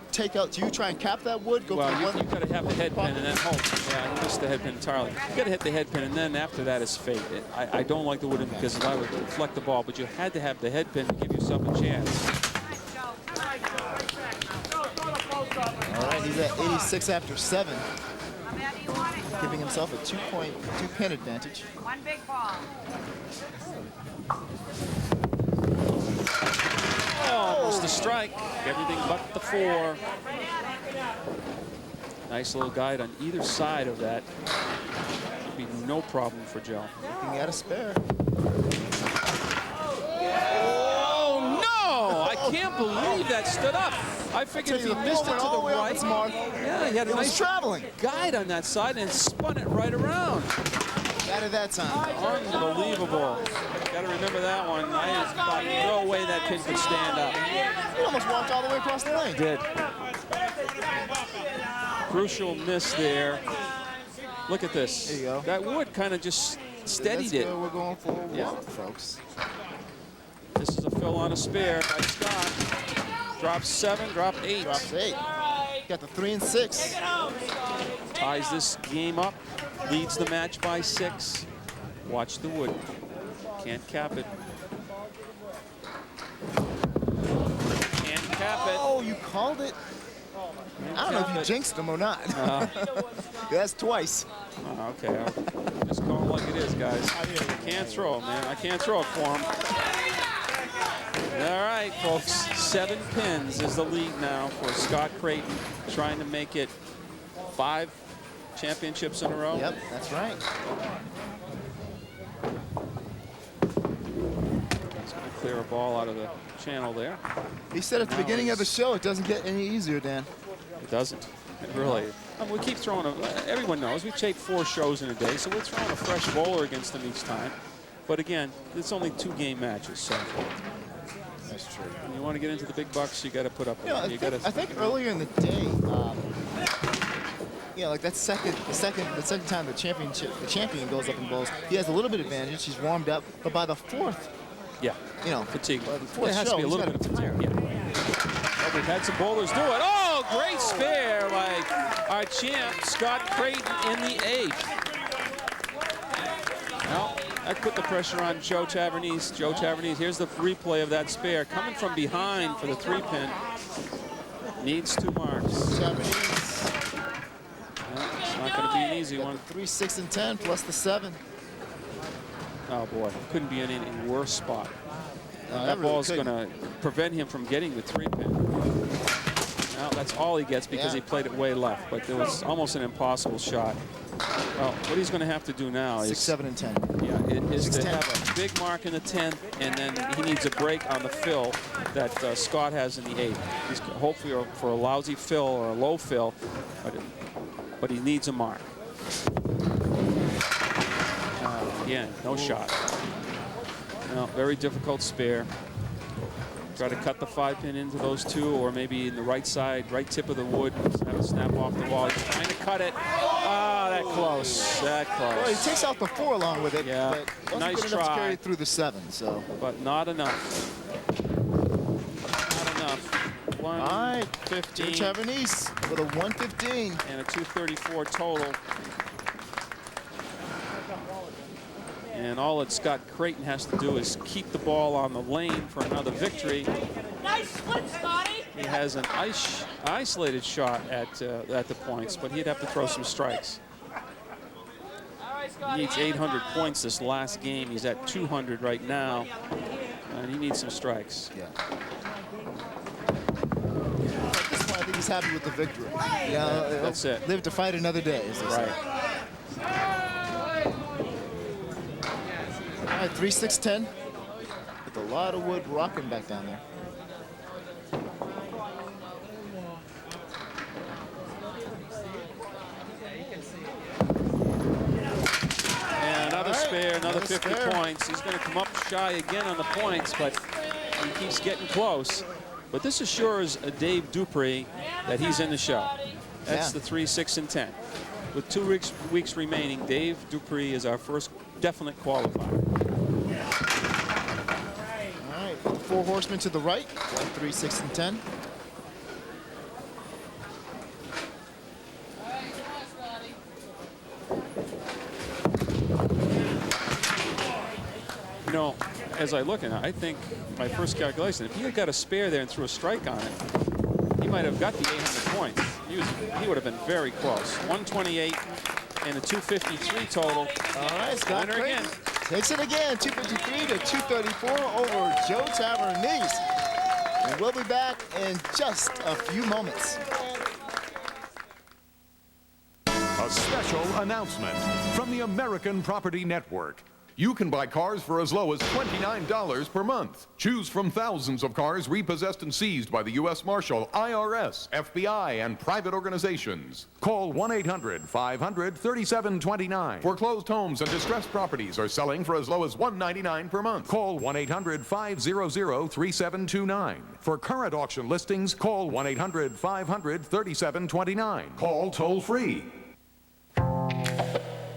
try and cap that wood? Well, you got to have the head pin and then hope. Yeah, you missed the head pin entirely. You got to hit the head pin, and then after that is fate. I don't like the wood in because I would deflect the ball, but you had to have the head pin to give yourself a chance. All right, he's at 86 after 7. Giving himself a 2-pin advantage. One big ball. Oh, almost a strike. Everything but the 4. Nice little guide on either side of that. Should be no problem for Joe. Looking at a spare. Oh, no! I can't believe that stood up. I figured if he missed it to the right. Yeah, he had a nice traveling guide on that side and spun it right around. Got it that time. Unbelievable. Got to remember that one. I just thought no way that pin could stand up. He almost walked all the way across the lane. Did. Crucial miss there. Look at this. There you go. That wood kind of just steadied it. We're going for a walk, folks. This is a fill on a spare by Scott. Drops 7, drop 8. Drops 8. Got the 3 and 6. Ties this game up. Leads the match by 6. Watch the wood. Can't cap it. Can't cap it. Oh, you called it? I don't know if you jinxed him or not. That's twice. Oh, okay. I'll just call it like it is, guys. I can't throw it, man. I can't throw it for him. All right, folks. 7 pins is the lead now for Scott Creighton, trying to make it 5 championships in a row. Yep, that's right. He's going to clear a ball out of the channel there. He said at the beginning of the show, it doesn't get any easier, Dan. It doesn't. It really. We keep throwing everyone knows we take 4 shows in a day, so we're throwing a fresh bowler against them each time. But again, it's only 2 game matches, so. That's true. When you want to get into the big bucks, you got to put up. I think earlier in the day, like that the second time the champion goes up and bowls, he has a little bit of advantage. He's warmed up, but by the 4th, fatigue. By the 4th There has to be a little bit of fatigue. Yeah. Oh, we've had some bowlers do it. Oh, great spare by our champ Scott Creighton in the 8th. Well, that put the pressure on Joe Tavernese. Joe Tavernese, here's the replay of that spare. Coming from behind for the 3-pin. Needs 2 marks. Tavernese. It's not going to be an easy one. 3, 6, and 10 plus the 7. Oh, boy. Couldn't be in any worse spot. That really ball's going to prevent him from getting the 3-pin. Now, that's all he gets because he played it way left, but it was almost an impossible shot. Well, what he's going to have to do now is 6, 7, and 10. Yeah, is 6, to 10. have a big mark in the 10th, and then he needs a break on the fill that Scott has in the 8th. He's hopefully for a lousy fill or a low fill, but he needs a mark. Again, no shot. No, very difficult spare. Try to cut the 5-pin into those 2, or maybe in the right side, right tip of the wood, have it snap off the wall. He's trying to cut it. Ah, that close. That close. Well, he takes out the 4 along with it. Yeah, but wasn't nice good enough try. to carry it through the 7. So, but not enough. Not enough. 1, right. 15. Joe Tavernese with a 115. And a 234 total. And all that Scott Creighton has to do is keep the ball on the lane for another victory. Nice split, Scotty. He has an isolated shot at the points, but he'd have to throw some strikes. He needs 800 points this last game. He's at 200 right now, and he needs some strikes. Yeah. At this point, I think he's happy with the victory. Yeah, that's it. Live to fight another day, as they say. All right, 3-6-10 with a lot of wood rocking back down there. And another spare, another 50 spare. points. He's going to come up shy again on the points, but he keeps getting close. But this assures Dave Dupree that he's in the show. That's the 3-6-10. With 2 weeks remaining, Dave Dupree is our first definite qualifier. All right, 4 horsemen to the right, 1, 3, 6, and 10. You know, as I look at it, I think my first calculation, if he had got a spare there and threw a strike on it, he might have got the 800 points. He would have been very close. 128 and a 253 total. All right, Scott Winner Creighton again. takes it again, 253 to 234 over Joe Tavernese. And we'll be back in just a few moments. A special announcement from the American Property Network. You can buy cars for as low as $29 per month. Choose from thousands of cars repossessed and seized by the U.S. Marshal, IRS, FBI, and private organizations. Call 1-800-500-3729. Foreclosed homes and distressed properties are selling for as low as $199 per month. Call 1-800-500-3729. For current auction listings, call 1-800-500-3729. Call toll free.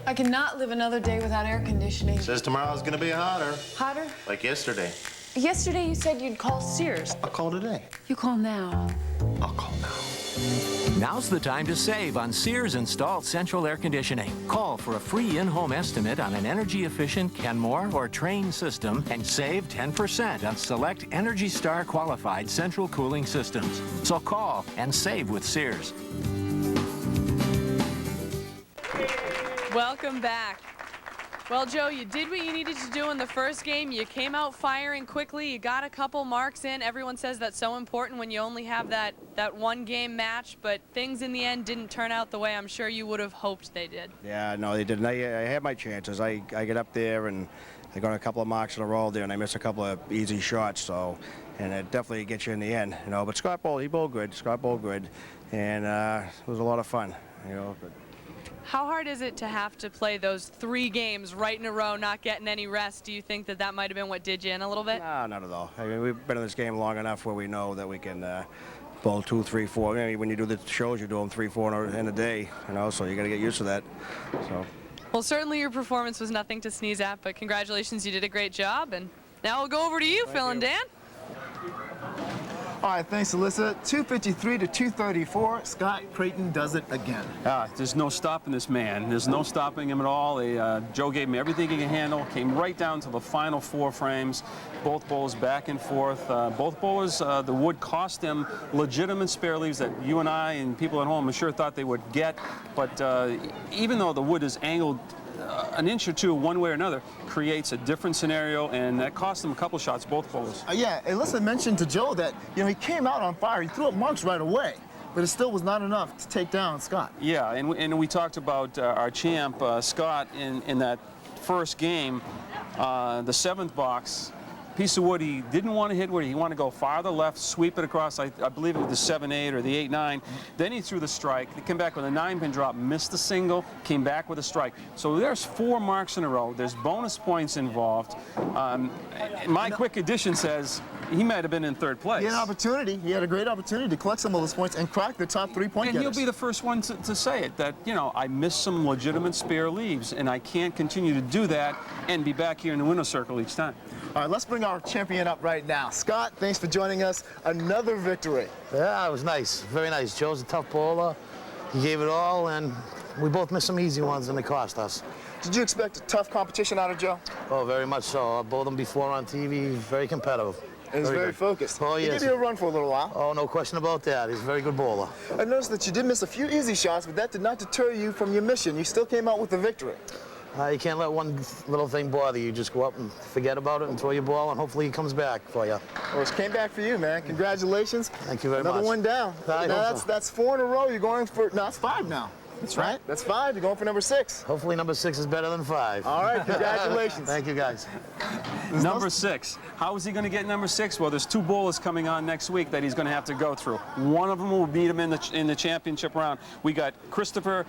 I cannot live another day without air conditioning. Says tomorrow's gonna be hotter. Hotter? Like yesterday. Yesterday you said you'd call Sears. I'll call today. You call now. I'll call now. Now's the time to save on Sears installed central air conditioning. Call for a free in-home estimate on an energy-efficient Kenmore or Trane system and save 10% on select Energy Star qualified central cooling systems. So call and save with Sears. Welcome back. Well, Joe, you did what you needed to do in the first game. You came out firing quickly. You got a couple marks in. Everyone says that's so important when you only have that one-game match, but things in the end didn't turn out the way I'm sure you would have hoped they did. Yeah, no, they didn't. I had my chances. I get up there, and I got a couple of marks in a row there, and I missed a couple of easy shots, so, and it definitely gets you in the end, you know. But Scott bowled, he bowled good. Scott bowled good, and it was a lot of fun, you know. But how hard is it to have to play those 3 games right in a row, not getting any rest? Do you think that might have been what did you in a little bit? No, not at all. I mean, we've been in this game long enough where we know that we can bowl 2, 3, 4. I mean, when you do the shows, you do them 3, 4 in a day, you know, so you got to get used to that. So. Well, certainly your performance was nothing to sneeze at, but congratulations, you did a great job. And now we'll go over to you, Phil and Dan. All right, thanks, Alyssa. 253 to 234. Scott Creighton does it again. There's no stopping this man. There's no stopping him at all. Joe gave him everything he can handle. Came right down to the final 4 frames. Both bowlers back and forth. Both bowlers, the wood cost them legitimate spare leaves that you and I and people at home, I'm sure, thought they would get. But even though the wood is angled an inch or two one way or another, creates a different scenario, and that cost them a couple shots, both bowlers. Yeah, Alyssa mentioned to Joe that, you know, he came out on fire. He threw up marks right away, but it still was not enough to take down Scott. Yeah, and we talked about our champ, Scott, in that first game, the 7th box. Piece of wood he didn't want to hit where he wanted to go farther left, sweep it across, I believe it was the 7-8 or the 8-9. Then he threw the strike. He came back with a 9-pin drop, missed the single, came back with a strike. So there's 4 marks in a row. There's bonus points involved. My quick addition says he might have been in 3rd place. He had an opportunity. He had a great opportunity to collect some of those points and crack the top 3 point And getters. he'll be the first one to say it, that, you know, I missed some legitimate spare leaves, and I can't continue to do that and be back here in the winner's circle each time. All right, let's bring our champion up right now. Scott, thanks for joining us. Another victory. Yeah, it was nice. Very nice. Joe's a tough bowler. He gave it all, and we both missed some easy ones, and they cost us. Did you expect a tough competition out of Joe? Oh, very much so. I bowled him before on TV. Very competitive. He's very good. focused. Oh, He yes. gave you a run for a little while. Oh, no question about that. He's a very good bowler. I noticed that you did miss a few easy shots, but that did not deter you from your mission. You still came out with the victory. You can't let one little thing bother you. Just go up and forget about it and throw your ball, and hopefully he comes back for you. Well, it came back for you, man. Congratulations. Thank you very much. Another one down. I Now hope so. that's 4 in a row. You're going for, no, that's 5 now. That's right. That's 5. You're going for number 6. Hopefully number 6 is better than 5. All right, congratulations. Thank you, guys. Number 6. How is he going to get number 6? Well, there's 2 bowlers coming on next week that he's going to have to go through. One of them will beat him in the championship round. We got Christopher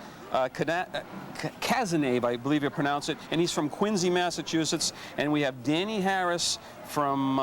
Cazenave, I believe you pronounce it, and he's from Quincy, Massachusetts. And we have Danny Harris from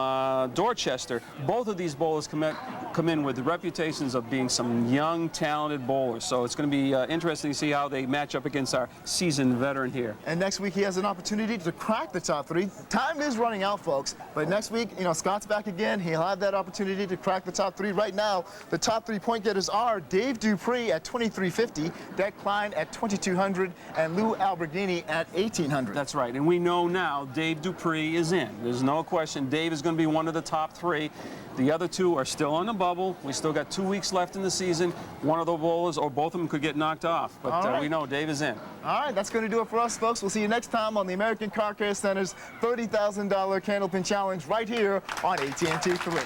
Dorchester. Both of these bowlers come in with reputations of being some young, talented bowlers. So it's going to be interesting to see how they match up against our seasoned veteran here. And next week he has an opportunity to crack the top 3. Time is running out, folks. But next week, you know, Scott's back again. He'll have that opportunity to crack the top 3. Right now, the top 3 point getters are Dave Dupree at 2350, Deck Klein at 2200, and Lou Alberghini at 1800. That's right. And we know now Dave Dupree is in. There's no question. Dave is going to be one of the top 3. The other 2 are still on the bubble. We still got 2 weeks left in the season. One of the bowlers or both of them could get knocked off. But All right. we know Dave is in. All right, that's going to do it for us, folks. We'll see you next time on the American Car Care Center's $30,000 Candlepin Challenge right here on AT&T 3.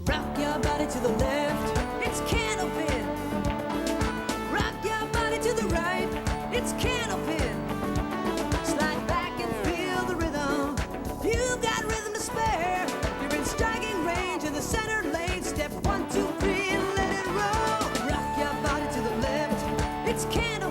Rock your body to the left, it's Candlepin. Rock your body to the right, it's Candlepin. Slide back and feel the rhythm. You've got rhythm to spare. You're in striking range in the center lane. Step 1, 2, 3, and let it roll. Rock your body to the left, it's Candlepin.